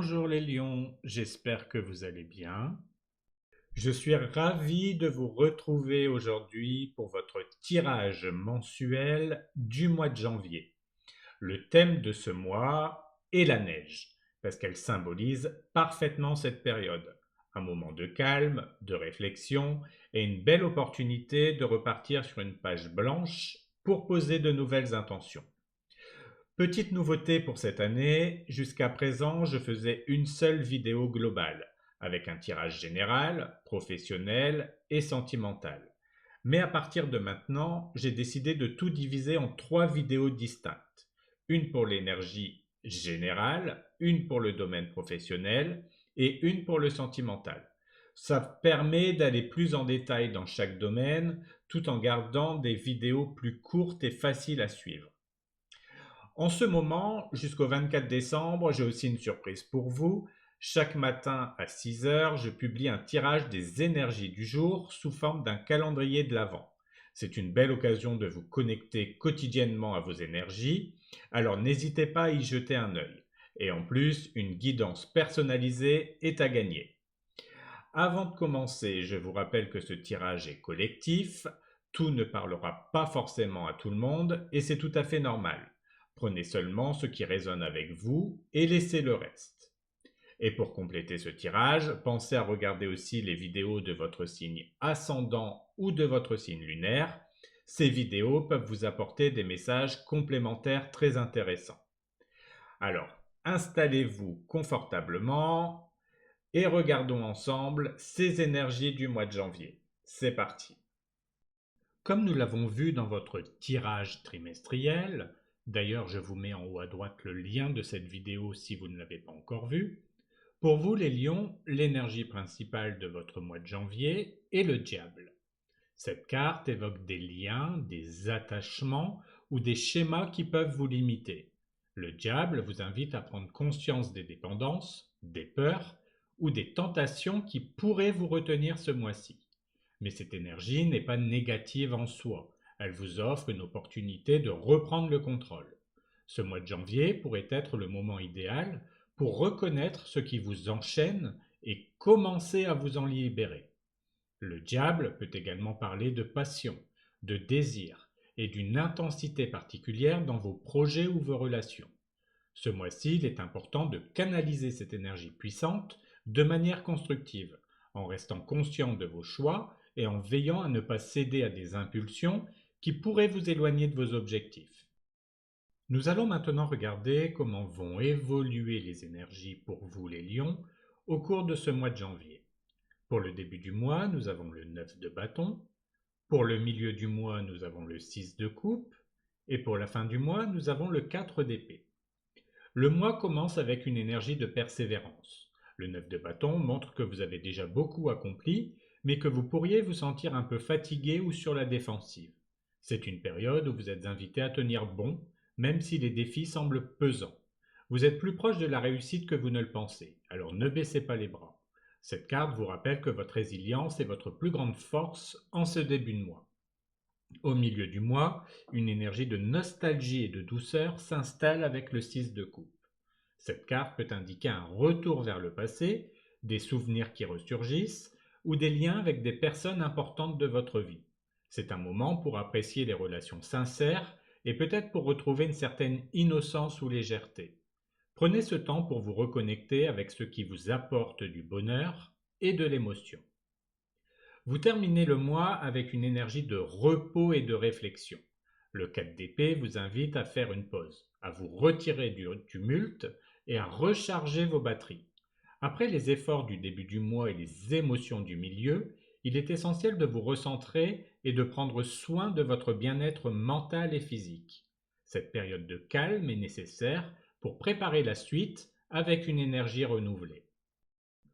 Bonjour les lions, j'espère que vous allez bien. Je suis ravi de vous retrouver aujourd'hui pour votre tirage mensuel du mois de janvier. Le thème de ce mois est la neige, parce qu'elle symbolise parfaitement cette période. Un moment de calme, de réflexion et une belle opportunité de repartir sur une page blanche pour poser de nouvelles intentions. Petite nouveauté pour cette année, jusqu'à présent je faisais une seule vidéo globale, avec un tirage général, professionnel et sentimental. Mais à partir de maintenant, j'ai décidé de tout diviser en 3 vidéos distinctes. Une pour l'énergie générale, une pour le domaine professionnel et une pour le sentimental. Ça permet d'aller plus en détail dans chaque domaine, tout en gardant des vidéos plus courtes et faciles à suivre. En ce moment, jusqu'au 24 décembre, j'ai aussi une surprise pour vous. Chaque matin à 6 heures, je publie un tirage des énergies du jour sous forme d'un calendrier de l'Avent. C'est une belle occasion de vous connecter quotidiennement à vos énergies, alors n'hésitez pas à y jeter un œil. Et en plus, une guidance personnalisée est à gagner. Avant de commencer, je vous rappelle que ce tirage est collectif, tout ne parlera pas forcément à tout le monde et c'est tout à fait normal. Prenez seulement ce qui résonne avec vous et laissez le reste. Et pour compléter ce tirage, pensez à regarder aussi les vidéos de votre signe ascendant ou de votre signe lunaire. Ces vidéos peuvent vous apporter des messages complémentaires très intéressants. Alors, installez-vous confortablement et regardons ensemble ces énergies du mois de janvier. C'est parti. Comme nous l'avons vu dans votre tirage trimestriel, d'ailleurs je vous mets en haut à droite le lien de cette vidéo si vous ne l'avez pas encore vu, pour vous les lions, l'énergie principale de votre mois de janvier est le diable. Cette carte évoque des liens, des attachements ou des schémas qui peuvent vous limiter. Le diable vous invite à prendre conscience des dépendances, des peurs ou des tentations qui pourraient vous retenir ce mois-ci. Mais cette énergie n'est pas négative en soi, elle vous offre une opportunité de reprendre le contrôle. Ce mois de janvier pourrait être le moment idéal pour reconnaître ce qui vous enchaîne et commencer à vous en libérer. Le diable peut également parler de passion, de désir et d'une intensité particulière dans vos projets ou vos relations. Ce mois-ci, il est important de canaliser cette énergie puissante de manière constructive, en restant conscient de vos choix et en veillant à ne pas céder à des impulsions qui pourraient vous éloigner de vos objectifs. Nous allons maintenant regarder comment vont évoluer les énergies pour vous les lions au cours de ce mois de janvier. Pour le début du mois, nous avons le 9 de bâton. Pour le milieu du mois, nous avons le 6 de coupe. Et pour la fin du mois, nous avons le 4 d'épée. Le mois commence avec une énergie de persévérance. Le 9 de bâton montre que vous avez déjà beaucoup accompli, mais que vous pourriez vous sentir un peu fatigué ou sur la défensive. C'est une période où vous êtes invité à tenir bon, même si les défis semblent pesants. Vous êtes plus proche de la réussite que vous ne le pensez, alors ne baissez pas les bras. Cette carte vous rappelle que votre résilience est votre plus grande force en ce début de mois. Au milieu du mois, une énergie de nostalgie et de douceur s'installe avec le 6 de coupe. Cette carte peut indiquer un retour vers le passé, des souvenirs qui ressurgissent ou des liens avec des personnes importantes de votre vie. C'est un moment pour apprécier les relations sincères et peut-être pour retrouver une certaine innocence ou légèreté. Prenez ce temps pour vous reconnecter avec ce qui vous apporte du bonheur et de l'émotion. Vous terminez le mois avec une énergie de repos et de réflexion. Le 4 d'épée vous invite à faire une pause, à vous retirer du tumulte et à recharger vos batteries. Après les efforts du début du mois et les émotions du milieu, il est essentiel de vous recentrer et de prendre soin de votre bien-être mental et physique. Cette période de calme est nécessaire pour préparer la suite avec une énergie renouvelée.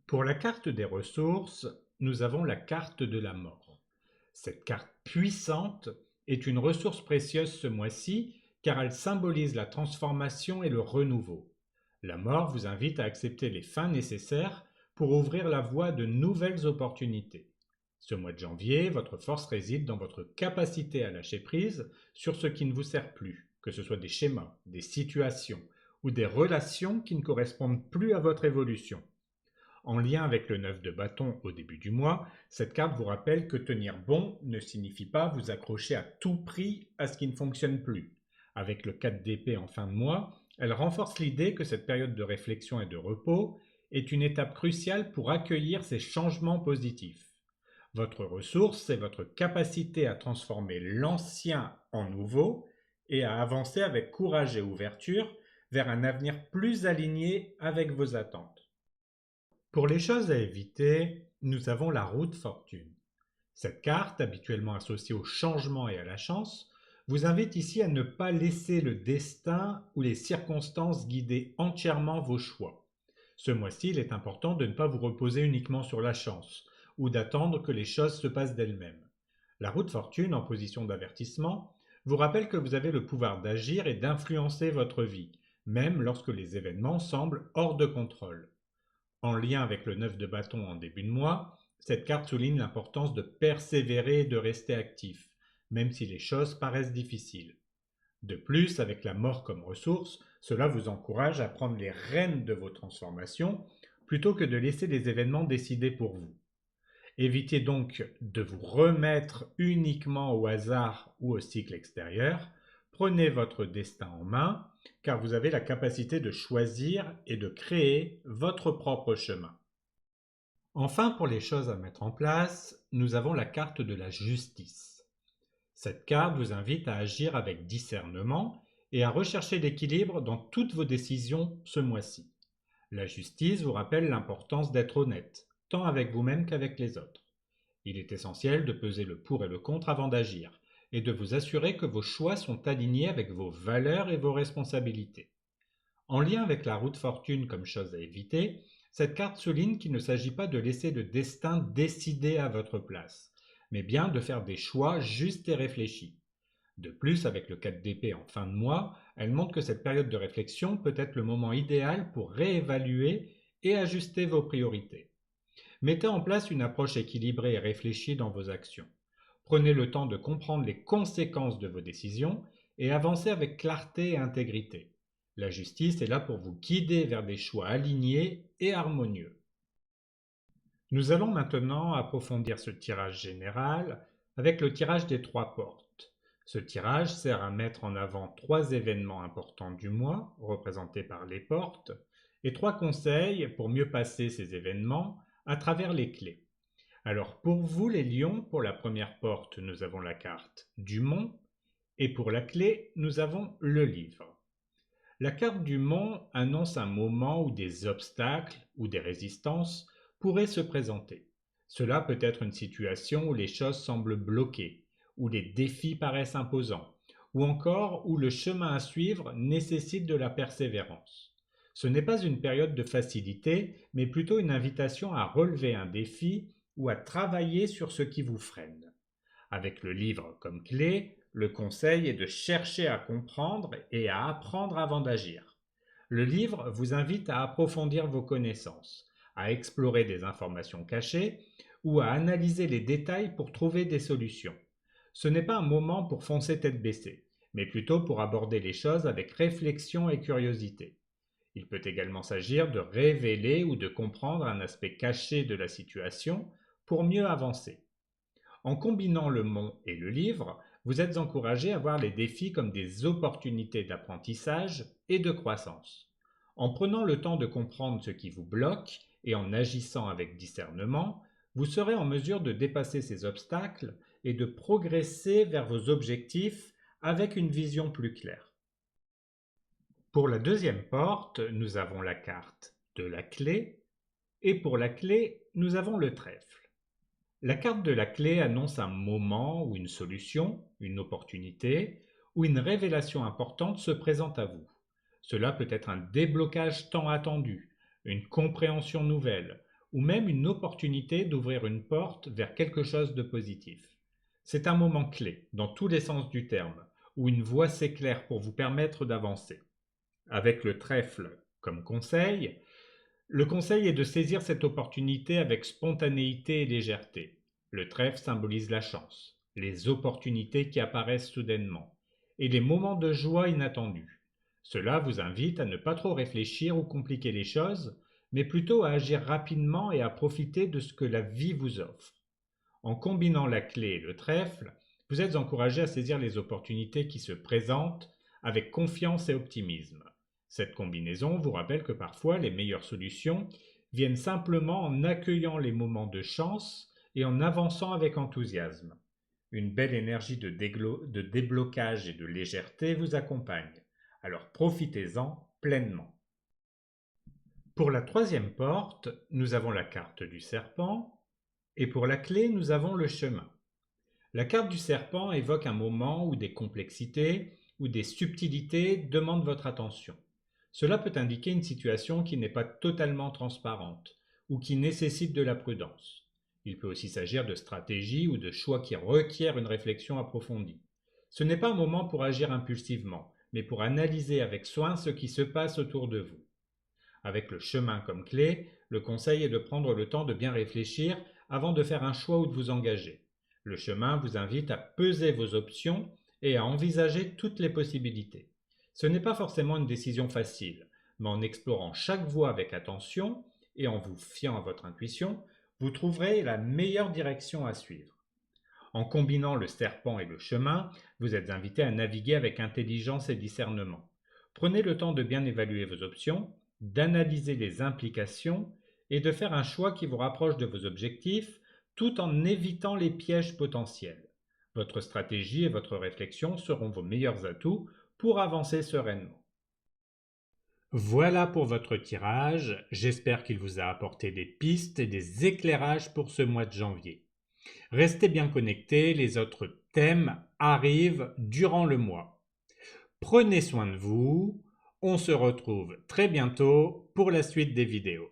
Pour la carte des ressources, nous avons la carte de la mort. Cette carte puissante est une ressource précieuse ce mois-ci car elle symbolise la transformation et le renouveau. La mort vous invite à accepter les fins nécessaires pour ouvrir la voie de nouvelles opportunités. Ce mois de janvier, votre force réside dans votre capacité à lâcher prise sur ce qui ne vous sert plus, que ce soit des schémas, des situations ou des relations qui ne correspondent plus à votre évolution. En lien avec le 9 de bâton au début du mois, cette carte vous rappelle que tenir bon ne signifie pas vous accrocher à tout prix à ce qui ne fonctionne plus. Avec le 4 d'épée en fin de mois, elle renforce l'idée que cette période de réflexion et de repos est une étape cruciale pour accueillir ces changements positifs. Votre ressource, c'est votre capacité à transformer l'ancien en nouveau et à avancer avec courage et ouverture vers un avenir plus aligné avec vos attentes. Pour les choses à éviter, nous avons la roue de fortune. Cette carte, habituellement associée au changement et à la chance, vous invite ici à ne pas laisser le destin ou les circonstances guider entièrement vos choix. Ce mois-ci, il est important de ne pas vous reposer uniquement sur la chance ou d'attendre que les choses se passent d'elles-mêmes. La roue de fortune, en position d'avertissement, vous rappelle que vous avez le pouvoir d'agir et d'influencer votre vie, même lorsque les événements semblent hors de contrôle. En lien avec le 9 de bâton en début de mois, cette carte souligne l'importance de persévérer et de rester actif, même si les choses paraissent difficiles. De plus, avec la mort comme ressource, cela vous encourage à prendre les rênes de vos transformations plutôt que de laisser les événements décider pour vous. Évitez donc de vous remettre uniquement au hasard ou au cycle extérieur. Prenez votre destin en main, car vous avez la capacité de choisir et de créer votre propre chemin. Enfin, pour les choses à mettre en place, nous avons la carte de la justice. Cette carte vous invite à agir avec discernement et à rechercher l'équilibre dans toutes vos décisions ce mois-ci. La justice vous rappelle l'importance d'être honnête, tant avec vous-même qu'avec les autres. Il est essentiel de peser le pour et le contre avant d'agir, et de vous assurer que vos choix sont alignés avec vos valeurs et vos responsabilités. En lien avec la roue de fortune comme chose à éviter, cette carte souligne qu'il ne s'agit pas de laisser le destin décider à votre place, mais bien de faire des choix justes et réfléchis. De plus, avec le 4 d'épée en fin de mois, elle montre que cette période de réflexion peut être le moment idéal pour réévaluer et ajuster vos priorités. Mettez en place une approche équilibrée et réfléchie dans vos actions. Prenez le temps de comprendre les conséquences de vos décisions et avancez avec clarté et intégrité. La justice est là pour vous guider vers des choix alignés et harmonieux. Nous allons maintenant approfondir ce tirage général avec le tirage des 3 portes. Ce tirage sert à mettre en avant 3 événements importants du mois, représentés par les portes, et 3 conseils pour mieux passer ces événements à travers les clés. Alors pour vous les lions, pour la première porte, nous avons la carte du mont, et pour la clé, nous avons le livre. La carte du mont annonce un moment où des obstacles ou des résistances pourraient se présenter. Cela peut être une situation où les choses semblent bloquées, où les défis paraissent imposants, ou encore où le chemin à suivre nécessite de la persévérance. Ce n'est pas une période de facilité, mais plutôt une invitation à relever un défi ou à travailler sur ce qui vous freine. Avec le livre comme clé, le conseil est de chercher à comprendre et à apprendre avant d'agir. Le livre vous invite à approfondir vos connaissances, à explorer des informations cachées ou à analyser les détails pour trouver des solutions. Ce n'est pas un moment pour foncer tête baissée, mais plutôt pour aborder les choses avec réflexion et curiosité. Il peut également s'agir de révéler ou de comprendre un aspect caché de la situation pour mieux avancer. En combinant le mont et le livre, vous êtes encouragé à voir les défis comme des opportunités d'apprentissage et de croissance. En prenant le temps de comprendre ce qui vous bloque et en agissant avec discernement, vous serez en mesure de dépasser ces obstacles et de progresser vers vos objectifs avec une vision plus claire. Pour la deuxième porte, nous avons la carte de la clé et pour la clé, nous avons le trèfle. La carte de la clé annonce un moment où une solution, une opportunité ou une révélation importante se présente à vous. Cela peut être un déblocage tant attendu, une compréhension nouvelle ou même une opportunité d'ouvrir une porte vers quelque chose de positif. C'est un moment clé, dans tous les sens du terme, où une voie s'éclaire pour vous permettre d'avancer. Avec le trèfle comme conseil, le conseil est de saisir cette opportunité avec spontanéité et légèreté. Le trèfle symbolise la chance, les opportunités qui apparaissent soudainement et les moments de joie inattendus. Cela vous invite à ne pas trop réfléchir ou compliquer les choses, mais plutôt à agir rapidement et à profiter de ce que la vie vous offre. En combinant la clé et le trèfle, vous êtes encouragé à saisir les opportunités qui se présentent avec confiance et optimisme. Cette combinaison vous rappelle que parfois les meilleures solutions viennent simplement en accueillant les moments de chance et en avançant avec enthousiasme. Une belle énergie de déblocage et de légèreté vous accompagne. Alors profitez-en pleinement. Pour la troisième porte, nous avons la carte du serpent et pour la clé, nous avons le chemin. La carte du serpent évoque un moment où des complexités ou des subtilités demandent votre attention. Cela peut indiquer une situation qui n'est pas totalement transparente ou qui nécessite de la prudence. Il peut aussi s'agir de stratégies ou de choix qui requièrent une réflexion approfondie. Ce n'est pas un moment pour agir impulsivement, mais pour analyser avec soin ce qui se passe autour de vous. Avec le chemin comme clé, le conseil est de prendre le temps de bien réfléchir avant de faire un choix ou de vous engager. Le chemin vous invite à peser vos options et à envisager toutes les possibilités. Ce n'est pas forcément une décision facile, mais en explorant chaque voie avec attention et en vous fiant à votre intuition, vous trouverez la meilleure direction à suivre. En combinant le serpent et le chemin, vous êtes invité à naviguer avec intelligence et discernement. Prenez le temps de bien évaluer vos options, d'analyser les implications et de faire un choix qui vous rapproche de vos objectifs tout en évitant les pièges potentiels. Votre stratégie et votre réflexion seront vos meilleurs atouts pour avancer sereinement. Voilà pour votre tirage, j'espère qu'il vous a apporté des pistes et des éclairages pour ce mois de janvier. Restez bien connectés, les autres thèmes arrivent durant le mois. Prenez soin de vous, on se retrouve très bientôt pour la suite des vidéos.